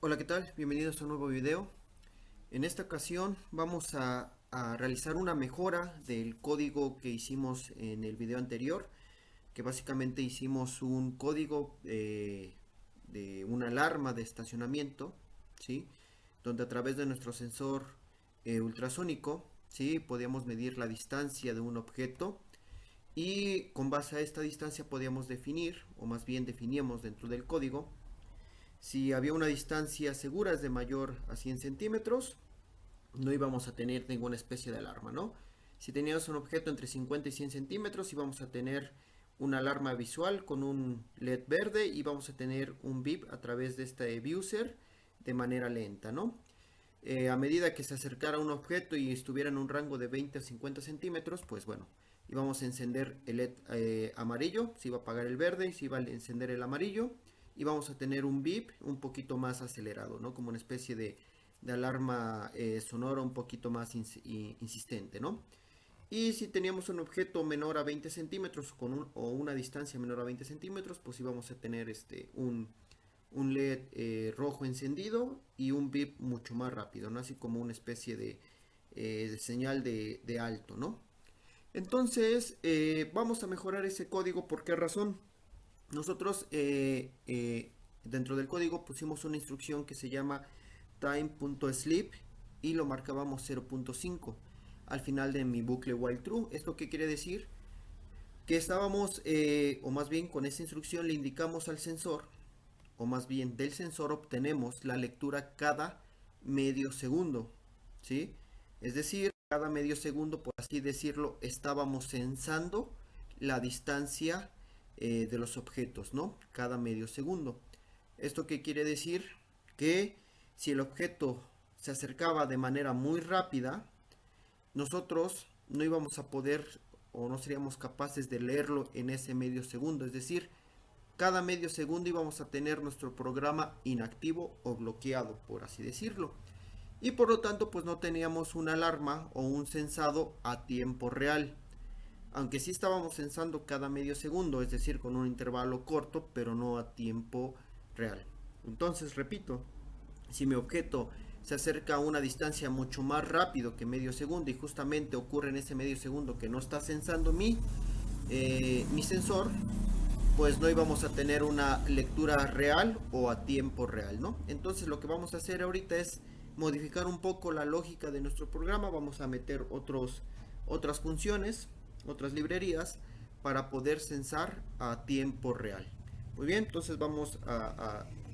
Hola, ¿qué tal? Bienvenidos a un nuevo video. En esta ocasión vamos a realizar una mejora del código que hicimos en el video anterior, que básicamente hicimos un código de una alarma de estacionamiento, ¿sí? Donde a través de nuestro sensor ultrasónico, ¿sí? Podíamos medir la distancia de un objeto y con base a esta distancia podíamos definir, o más bien definíamos dentro del código, si había una distancia segura de mayor a 100 centímetros, no íbamos a tener ninguna especie de alarma, ¿no? Si teníamos un objeto entre 50 y 100 centímetros, íbamos a tener una alarma visual con un LED verde y vamos a tener un bip a través de este user de manera lenta, ¿no? A medida que se acercara a un objeto y estuviera en un rango de 20 a 50 centímetros, pues bueno, íbamos a encender el LED amarillo, se iba a apagar el verde y se iba a encender el amarillo y vamos a tener un bip un poquito más acelerado, ¿no? Como una especie de alarma sonora un poquito más insistente, ¿no? Y si teníamos un objeto menor a 20 centímetros o una distancia menor a 20 centímetros, pues íbamos a tener un LED rojo encendido y un bip mucho más rápido, ¿no? Así como una especie de señal de alto, ¿no? Entonces, vamos a mejorar ese código. ¿Por qué razón? Nosotros dentro del código pusimos una instrucción que se llama time.sleep y lo marcábamos 0.5 al final de mi bucle while true. ¿Esto qué quiere decir? Que estábamos, o más bien con esa instrucción le indicamos al sensor, o más bien del sensor obtenemos la lectura cada medio segundo, ¿sí? Es decir, cada medio segundo, por así decirlo, estábamos censando la distancia de los objetos, ¿no? Cada medio segundo. ¿Esto qué quiere decir? Que si el objeto se acercaba de manera muy rápida, nosotros no íbamos a poder o no seríamos capaces de leerlo en ese medio segundo. Es decir, cada medio segundo íbamos a tener nuestro programa inactivo o bloqueado, por así decirlo. Y por lo tanto, pues no teníamos una alarma o un sensado a tiempo real. Aunque sí estábamos censando cada medio segundo, es decir, con un intervalo corto, pero no a tiempo real. Entonces, repito, si mi objeto se acerca a una distancia mucho más rápido que medio segundo y justamente ocurre en ese medio segundo que no está censando mi sensor, pues no íbamos a tener una lectura real o a tiempo real, ¿no? Entonces lo que vamos a hacer ahorita es modificar un poco la lógica de nuestro programa, vamos a meter otras funciones, otras librerías para poder censar a tiempo real. Muy bien, entonces vamos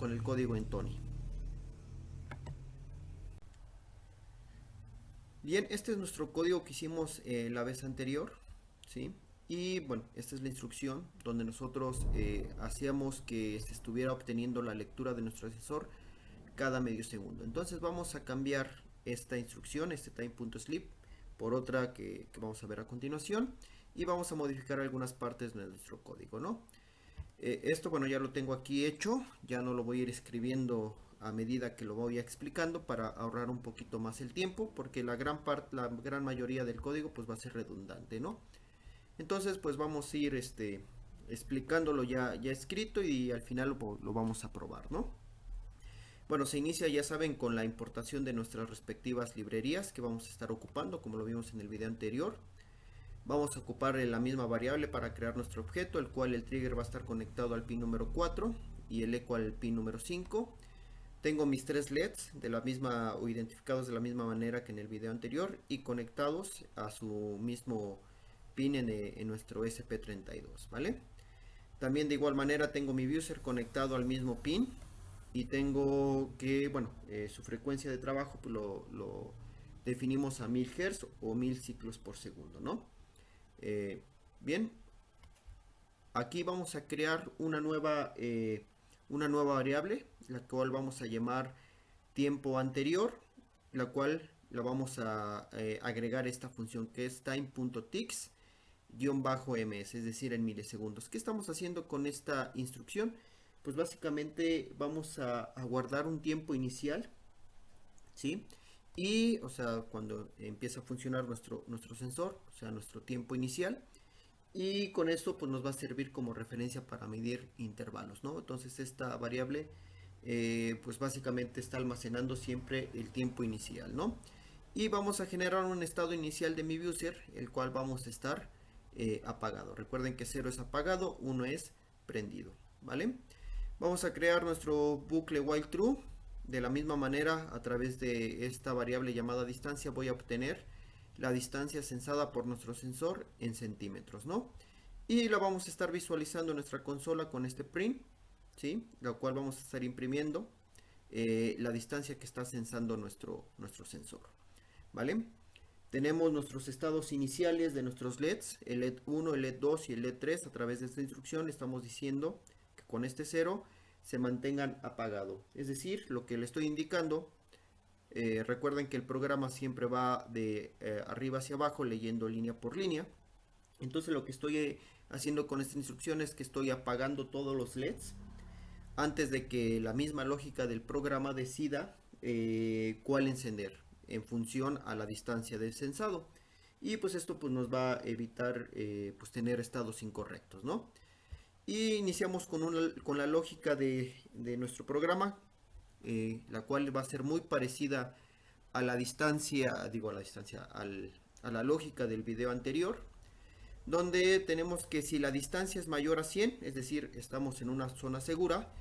con el código en Tony. Bien, este es nuestro código que hicimos la vez anterior, ¿sí? Y bueno, esta es la instrucción donde nosotros hacíamos que se estuviera obteniendo la lectura de nuestro asesor cada medio segundo. Entonces vamos a cambiar esta instrucción, este time.sleep, por otra que vamos a ver a continuación y vamos a modificar algunas partes de nuestro código, ¿no? Esto, bueno, ya lo tengo aquí hecho, ya no lo voy a ir escribiendo a medida que lo voy explicando para ahorrar un poquito más el tiempo, porque la gran mayoría del código pues va a ser redundante, ¿no? Entonces pues vamos a ir explicándolo ya escrito y al final lo vamos a probar, ¿no? Bueno, se inicia, ya saben, con la importación de nuestras respectivas librerías que vamos a estar ocupando, como lo vimos en el video anterior. Vamos a ocupar la misma variable para crear nuestro objeto, el cual el trigger va a estar conectado al pin número 4 y el eco al pin número 5. Tengo mis tres LEDs de la misma o identificados de la misma manera que en el video anterior y conectados a su mismo pin en nuestro SP32, ¿vale? También de igual manera tengo mi user conectado al mismo pin y tengo que, bueno, su frecuencia de trabajo pues lo definimos a 1000 Hz o 1000 ciclos por segundo, ¿no? Eh, Bien, aquí vamos a crear una nueva variable, la cual vamos a llamar tiempo anterior, la cual la vamos a agregar esta función que es time.ticks ms, es decir, en milisegundos. ¿Qué estamos haciendo con esta instrucción? Pues básicamente vamos a guardar un tiempo inicial, ¿sí? Y, o sea, cuando empieza a funcionar nuestro sensor, o sea, nuestro tiempo inicial, y con esto pues nos va a servir como referencia para medir intervalos, ¿no? Entonces esta variable pues básicamente está almacenando siempre el tiempo inicial, ¿no? Y vamos a generar un estado inicial de mi user, el cual vamos a estar apagado. Recuerden que 0 es apagado, 1 es prendido, ¿vale? Vamos a crear nuestro bucle while true. De la misma manera, a través de esta variable llamada distancia voy a obtener la distancia censada por nuestro sensor en centímetros, ¿no? Y la vamos a estar visualizando en nuestra consola con este print, ¿sí? La cual vamos a estar imprimiendo la distancia que está censando nuestro sensor, ¿vale? Tenemos nuestros estados iniciales de nuestros LEDs, el LED 1, el LED 2 y el LED 3. A través de esta instrucción estamos diciendo que con este 0 se mantengan apagado. Es decir, lo que le estoy indicando, recuerden que el programa siempre va de arriba hacia abajo leyendo línea por línea. Entonces lo que estoy haciendo con esta instrucción es que estoy apagando todos los LEDs antes de que la misma lógica del programa decida cuál encender en función a la distancia del sensado. Y pues esto pues nos va a evitar pues tener estados incorrectos, ¿no? Y iniciamos con la lógica de nuestro programa, la cual va a ser muy parecida a la distancia, a la lógica del video anterior, donde tenemos que si la distancia es mayor a 100, es decir, estamos en una zona segura,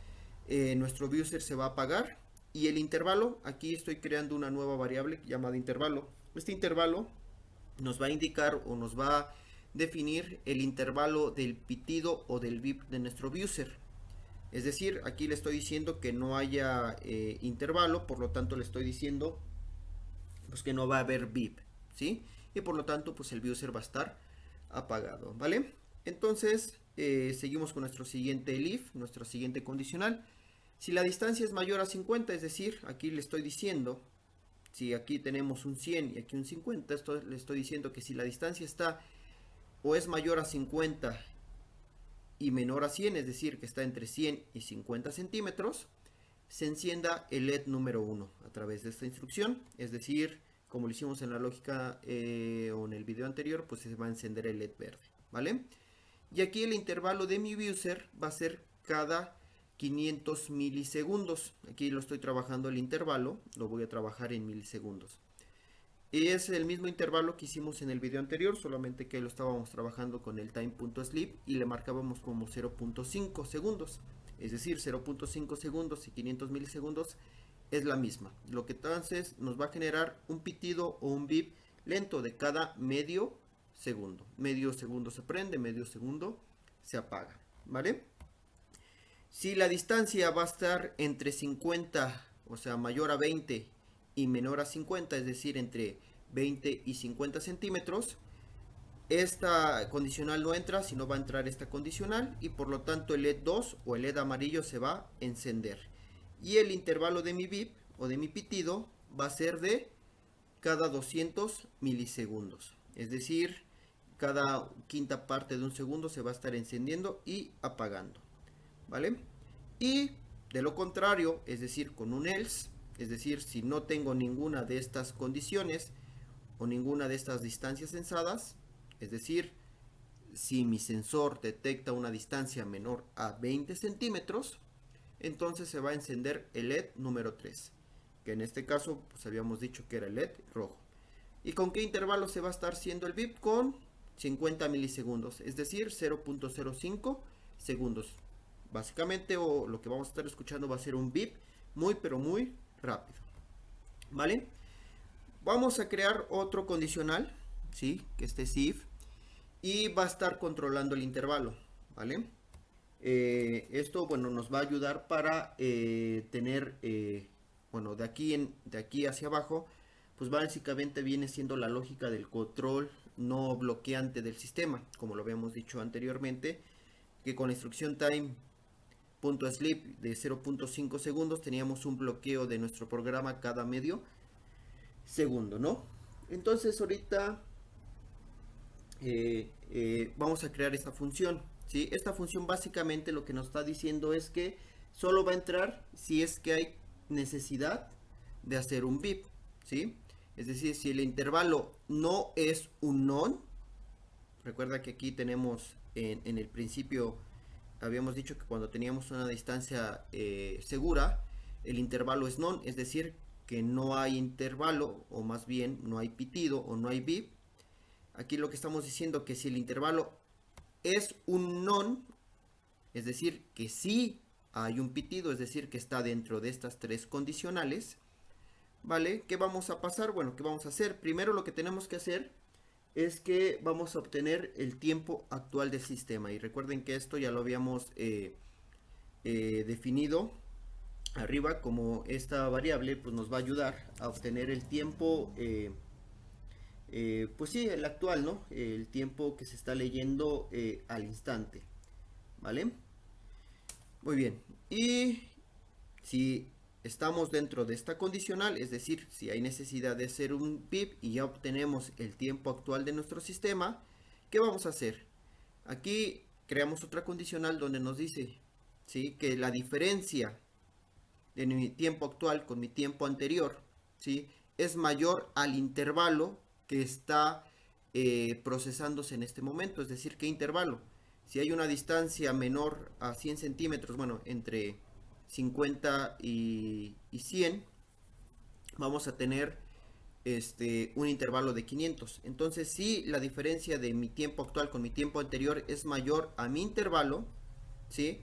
nuestro user se va a apagar. Y el intervalo, aquí estoy creando una nueva variable llamada intervalo. Este intervalo nos va a indicar o nos va a definir el intervalo del pitido o del bip de nuestro user. Es decir, aquí le estoy diciendo que no haya intervalo, por lo tanto le estoy diciendo pues que no va a haber bip, ¿sí? Y por lo tanto pues el user va a estar apagado, ¿vale? Entonces seguimos con nuestro siguiente if, nuestro siguiente condicional. Si la distancia es mayor a 50, es decir, aquí le estoy diciendo, si aquí tenemos un 100 y aquí un 50, esto le estoy diciendo que si la distancia está o es mayor a 50 y menor a 100, es decir, que está entre 100 y 50 centímetros, se encienda el LED número 1 a través de esta instrucción. Es decir, como lo hicimos en la lógica o en el video anterior, pues se va a encender el LED verde, ¿vale? Y aquí el intervalo de mi user va a ser cada 500 milisegundos. Aquí lo estoy trabajando el intervalo, lo voy a trabajar en milisegundos. Y es el mismo intervalo que hicimos en el video anterior, solamente que lo estábamos trabajando con el time.sleep y le marcábamos como 0.5 segundos. Es decir, 0.5 segundos y 500 milisegundos es la misma. Lo que entonces nos va a generar un pitido o un bip lento de cada medio segundo. Medio segundo se prende, medio segundo se apaga, ¿vale? Si la distancia va a estar entre 50, o sea, mayor a 20 y menor a 50, es decir, entre 20 y 50 centímetros, esta condicional no entra, sino va a entrar esta condicional y por lo tanto el LED 2 o el LED amarillo se va a encender. Y el intervalo de mi bip o de mi pitido va a ser de cada 200 milisegundos. Es decir, cada quinta parte de un segundo se va a estar encendiendo y apagando, ¿vale? Y de lo contrario, es decir, con un else, es decir, si no tengo ninguna de estas condiciones o ninguna de estas distancias censadas, es decir, si mi sensor detecta una distancia menor a 20 centímetros, entonces se va a encender el LED número 3, que en este caso pues habíamos dicho que era el LED rojo. ¿Y con qué intervalo se va a estar haciendo el bip? Con 50 milisegundos, es decir, 0.05 segundos. Básicamente, o lo que vamos a estar escuchando va a ser un bip muy pero muy rápido, ¿vale? Vamos a crear otro condicional, ¿sí? Que este es if, y va a estar controlando el intervalo, ¿vale? Esto, bueno, nos va a ayudar para tener, bueno, de aquí hacia abajo, pues básicamente viene siendo la lógica del control no bloqueante del sistema, como lo habíamos dicho anteriormente, que con la instrucción time.sleep de 0.5 segundos teníamos un bloqueo de nuestro programa cada medio segundo, ¿no? Entonces ahorita vamos a crear esta función, ¿sí? Esta función básicamente lo que nos está diciendo es que solo va a entrar si es que hay necesidad de hacer un bip, ¿sí? Es decir, si el intervalo no es un non, recuerda que aquí tenemos en el principio habíamos dicho que cuando teníamos una distancia segura, el intervalo es none, es decir, que no hay intervalo, o más bien no hay pitido o no hay bip. Aquí lo que estamos diciendo que si el intervalo es un none, es decir, que sí hay un pitido, es decir, que está dentro de estas tres condicionales, ¿vale? ¿Qué vamos a pasar? Bueno, ¿qué vamos a hacer? Primero lo que tenemos que hacer es que vamos a obtener el tiempo actual del sistema. Y recuerden que esto ya lo habíamos definido arriba, como esta variable pues nos va a ayudar a obtener el tiempo, pues sí, el actual, ¿no? El tiempo que se está leyendo al instante, ¿vale? Muy bien. Y si estamos dentro de esta condicional, es decir, si hay necesidad de hacer un pip y ya obtenemos el tiempo actual de nuestro sistema, ¿qué vamos a hacer? Aquí creamos otra condicional donde nos dice, ¿sí?, que la diferencia de mi tiempo actual con mi tiempo anterior, ¿sí?, es mayor al intervalo que está procesándose en este momento. Es decir, ¿qué intervalo? Si hay una distancia menor a 100 centímetros, bueno, entre 50 y 100, vamos a tener un intervalo de 500. Entonces, si la diferencia de mi tiempo actual con mi tiempo anterior es mayor a mi intervalo, ¿sí?,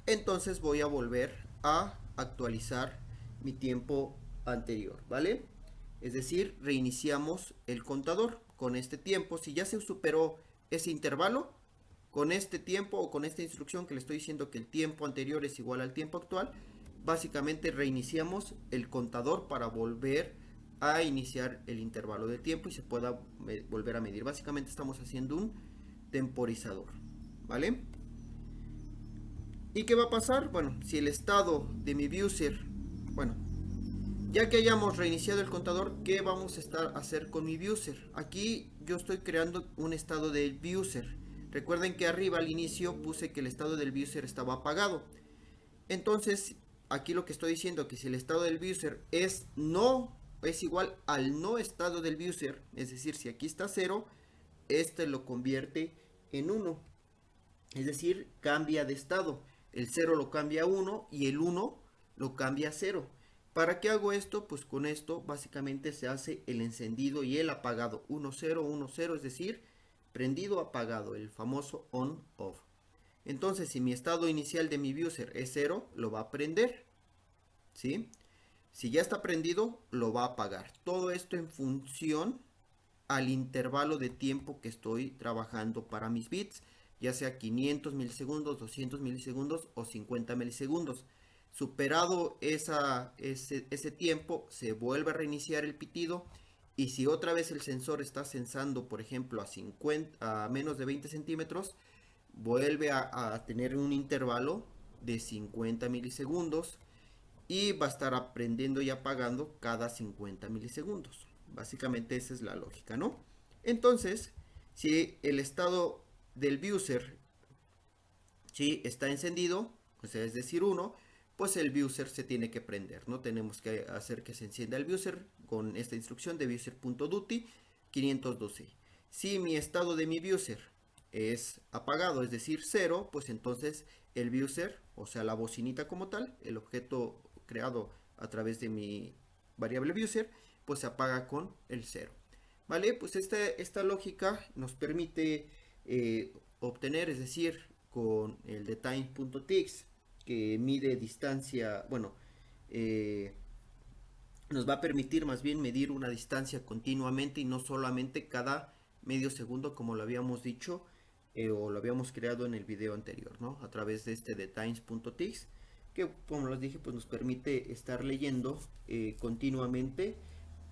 entonces voy a volver a actualizar mi tiempo anterior, ¿vale? Es decir, reiniciamos el contador con este tiempo. Si ya se superó ese intervalo, con este tiempo o con esta instrucción que le estoy diciendo que el tiempo anterior es igual al tiempo actual, básicamente reiniciamos el contador para volver a iniciar el intervalo de tiempo y se pueda volver a medir. Básicamente estamos haciendo un temporizador, ¿vale? ¿Y qué va a pasar? Bueno, si el estado de mi user, bueno, ya que hayamos reiniciado el contador, ¿qué vamos a hacer con mi user? Aquí yo estoy creando un estado del user. Recuerden que arriba al inicio puse que el estado del user estaba apagado. Entonces, aquí lo que estoy diciendo que si el estado del user es igual al no estado del user, es decir, si aquí está 0, este lo convierte en 1. Es decir, cambia de estado. El 0 lo cambia a 1 y el 1 lo cambia a 0. ¿Para qué hago esto? Pues con esto básicamente se hace el encendido y el apagado. 1, 0, 1, 0, es decir, prendido, apagado, el famoso on-off. Entonces, si mi estado inicial de mi user es 0, lo va a prender, ¿sí? Si ya está prendido, lo va a apagar. Todo esto en función al intervalo de tiempo que estoy trabajando para mis bits, ya sea 500 milisegundos, 200 milisegundos o 50 milisegundos. Superado ese tiempo, se vuelve a reiniciar el pitido. Y si otra vez el sensor está sensando, por ejemplo, a menos de 20 centímetros, vuelve a tener un intervalo de 50 milisegundos y va a estar aprendiendo y apagando cada 50 milisegundos. Básicamente esa es la lógica, ¿no? Entonces, si el estado del user, ¿sí?, está encendido, o sea, es decir, 1, pues el user se tiene que prender, ¿no? Tenemos que hacer que se encienda el user con esta instrucción de user.duty 512. Si mi estado de mi user es apagado, es decir, 0, pues entonces el user, o sea, la bocinita como tal, el objeto creado a través de mi variable user, pues se apaga con el 0. ¿Vale? Pues esta lógica nos permite obtener, es decir, con el de time.tix, que mide distancia, bueno, nos va a permitir más bien medir una distancia continuamente y no solamente cada medio segundo como lo habíamos dicho o lo habíamos creado en el video anterior, ¿no? A través de este de times.tix, que como les dije, pues nos permite estar leyendo continuamente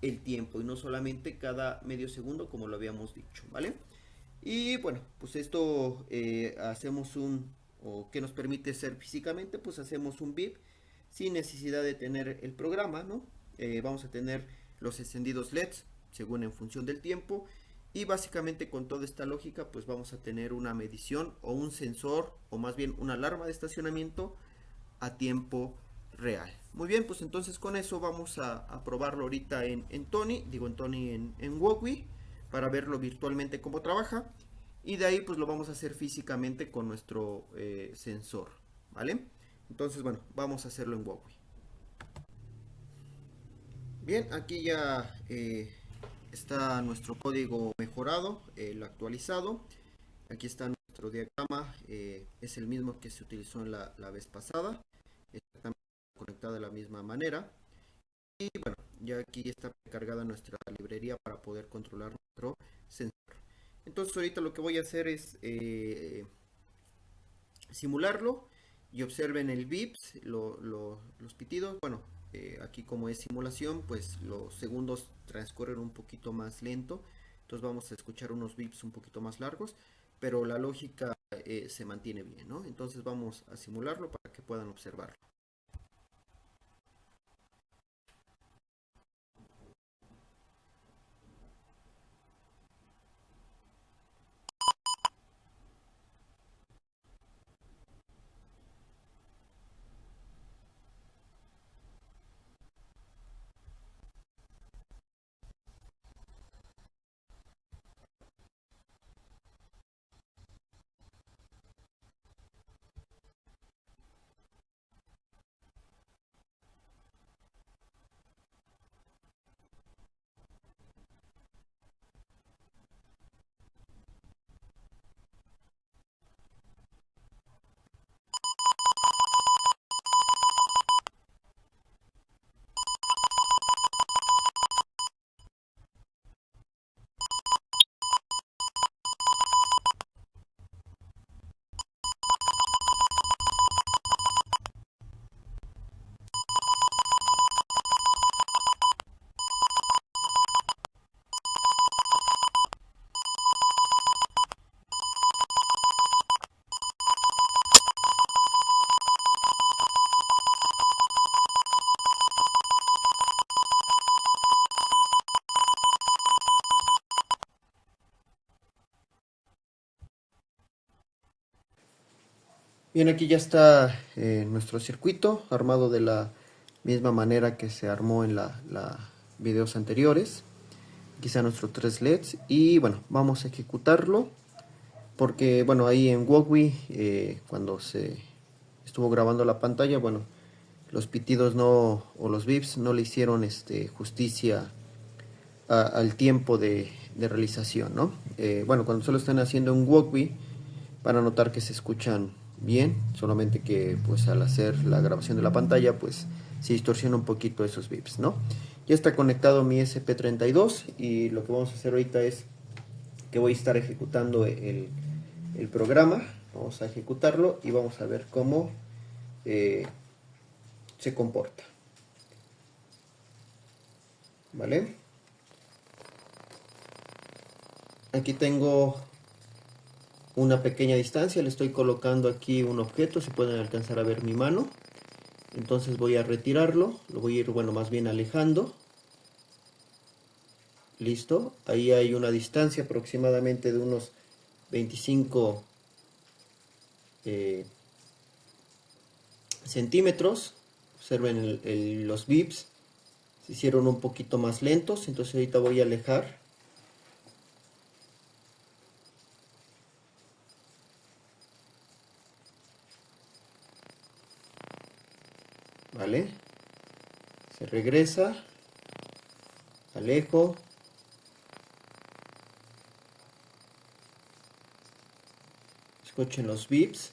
el tiempo y no solamente cada medio segundo como lo habíamos dicho, ¿vale? Y bueno, pues esto hacemos o que nos permite hacer físicamente, pues hacemos un bip sin necesidad de tener el programa, ¿no? Vamos a tener los encendidos LEDs según en función del tiempo y básicamente con toda esta lógica pues vamos a tener una medición o un sensor o más bien una alarma de estacionamiento a tiempo real. Muy bien, pues entonces con eso vamos a probarlo ahorita en Wokwi para verlo virtualmente cómo trabaja y de ahí pues lo vamos a hacer físicamente con nuestro sensor, ¿vale? Entonces bueno, vamos a hacerlo en Wokwi. Bien, aquí ya está nuestro código mejorado, el actualizado. Aquí está nuestro diagrama, es el mismo que se utilizó en la vez pasada, exactamente conectado de la misma manera. Y bueno, ya aquí está cargada nuestra librería para poder controlar nuestro sensor. Entonces ahorita lo que voy a hacer es simularlo y observen el bips, los pitidos. Bueno, aquí como es simulación, pues los segundos transcurren un poquito más lento. Entonces vamos a escuchar unos bips un poquito más largos, pero la lógica se mantiene bien, ¿no? Entonces vamos a simularlo para que puedan observarlo. Bien, aquí ya está nuestro circuito armado de la misma manera que se armó en la videos anteriores. Aquí están nuestros 3 LEDs y bueno, vamos a ejecutarlo porque bueno, ahí en Wogwi cuando se estuvo grabando la pantalla, bueno, los pitidos no, o los bips no le hicieron justicia al tiempo de realización, ¿no? Bueno, cuando solo están haciendo un Wogwi van a notar que se escuchan bien, solamente que pues al hacer la grabación de la pantalla pues se distorsiona un poquito esos bips, ¿no? Ya está conectado mi SP32 y lo que vamos a hacer ahorita es que voy a estar ejecutando el programa. Vamos a ejecutarlo y vamos a ver cómo se comporta. ¿Vale? Aquí tengo una pequeña distancia, le estoy colocando aquí un objeto, si pueden alcanzar a ver mi mano. Entonces voy a retirarlo, lo voy a ir, bueno, más bien alejando. Listo, ahí hay una distancia aproximadamente de unos 25 centímetros. Observen los bips, se hicieron un poquito más lentos, entonces ahorita voy a alejar. ¿Vale? Se regresa, alejo. Escuchen los bips,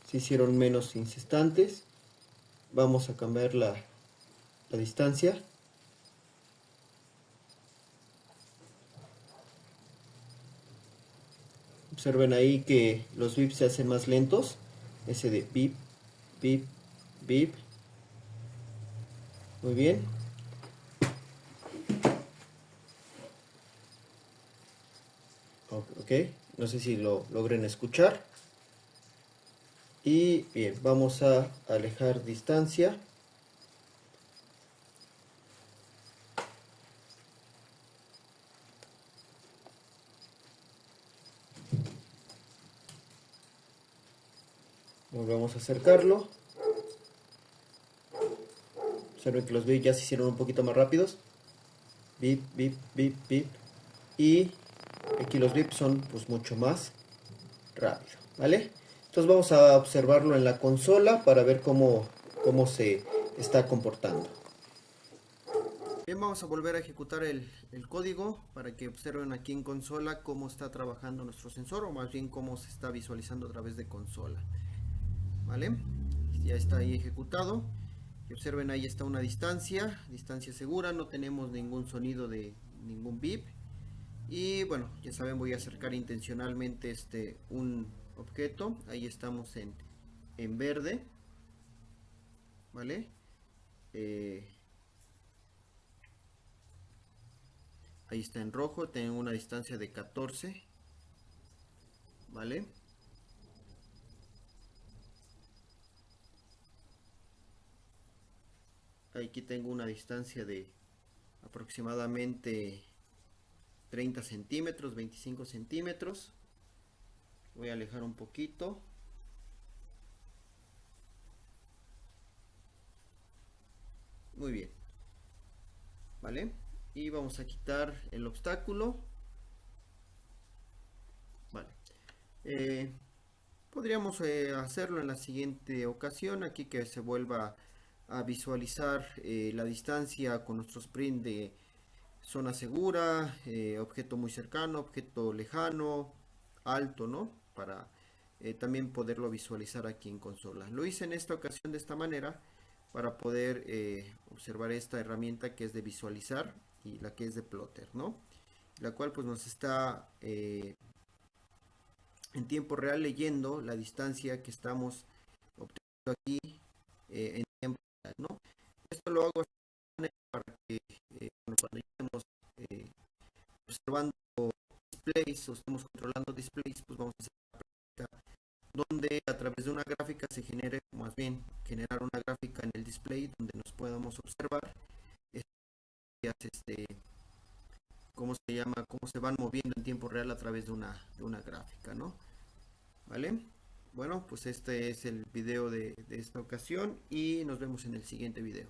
se hicieron menos instantes. Vamos a cambiar la distancia. Observen ahí que los bips se hacen más lentos. Ese de bip, bip, bip. Muy bien. Ok, no sé si lo logren escuchar. Y bien, vamos a alejar distancia. Volvemos a acercarlo. Observen que los bips ya se hicieron un poquito más rápidos. Bip, bip, bip, bip. Y aquí los bips son pues mucho más rápido, ¿vale? Entonces vamos a observarlo en la consola para ver cómo se está comportando. Bien, vamos a volver a ejecutar el código para que observen aquí en consola cómo está trabajando nuestro sensor, o más bien cómo se está visualizando a través de consola. ¿Vale? Ya está ahí ejecutado. Y observen, ahí está una distancia segura, no tenemos ningún sonido de ningún bip. Y bueno, ya saben, voy a acercar intencionalmente un objeto. Ahí estamos en verde. ¿Vale? Ahí está en rojo, tengo una distancia de 14. ¿Vale? Aquí tengo una distancia de aproximadamente 30 centímetros, 25 centímetros. Voy a alejar un poquito. Muy bien. ¿Vale? Y vamos a quitar el obstáculo. Vale. Eh, Podríamos hacerlo en la siguiente ocasión. Aquí que se vuelva a visualizar la distancia con nuestro sprint de zona segura, objeto muy cercano, objeto lejano, alto, ¿no? Para también poderlo visualizar aquí en consola. Lo hice en esta ocasión de esta manera para poder observar esta herramienta que es de visualizar y la que es de plotter, ¿no? La cual pues nos está en tiempo real leyendo la distancia que estamos obteniendo aquí en tiempo real, ¿no? Esto lo hago para que bueno, cuando estemos observando displays o estemos controlando displays, pues vamos a hacer una práctica donde a través de una gráfica se genere, más bien generar una gráfica en el display donde nos podamos observar cómo se llama, cómo se van moviendo en tiempo real a través de una gráfica, ¿no? ¿Vale? Bueno, pues este es el video de esta ocasión y nos vemos en el siguiente video.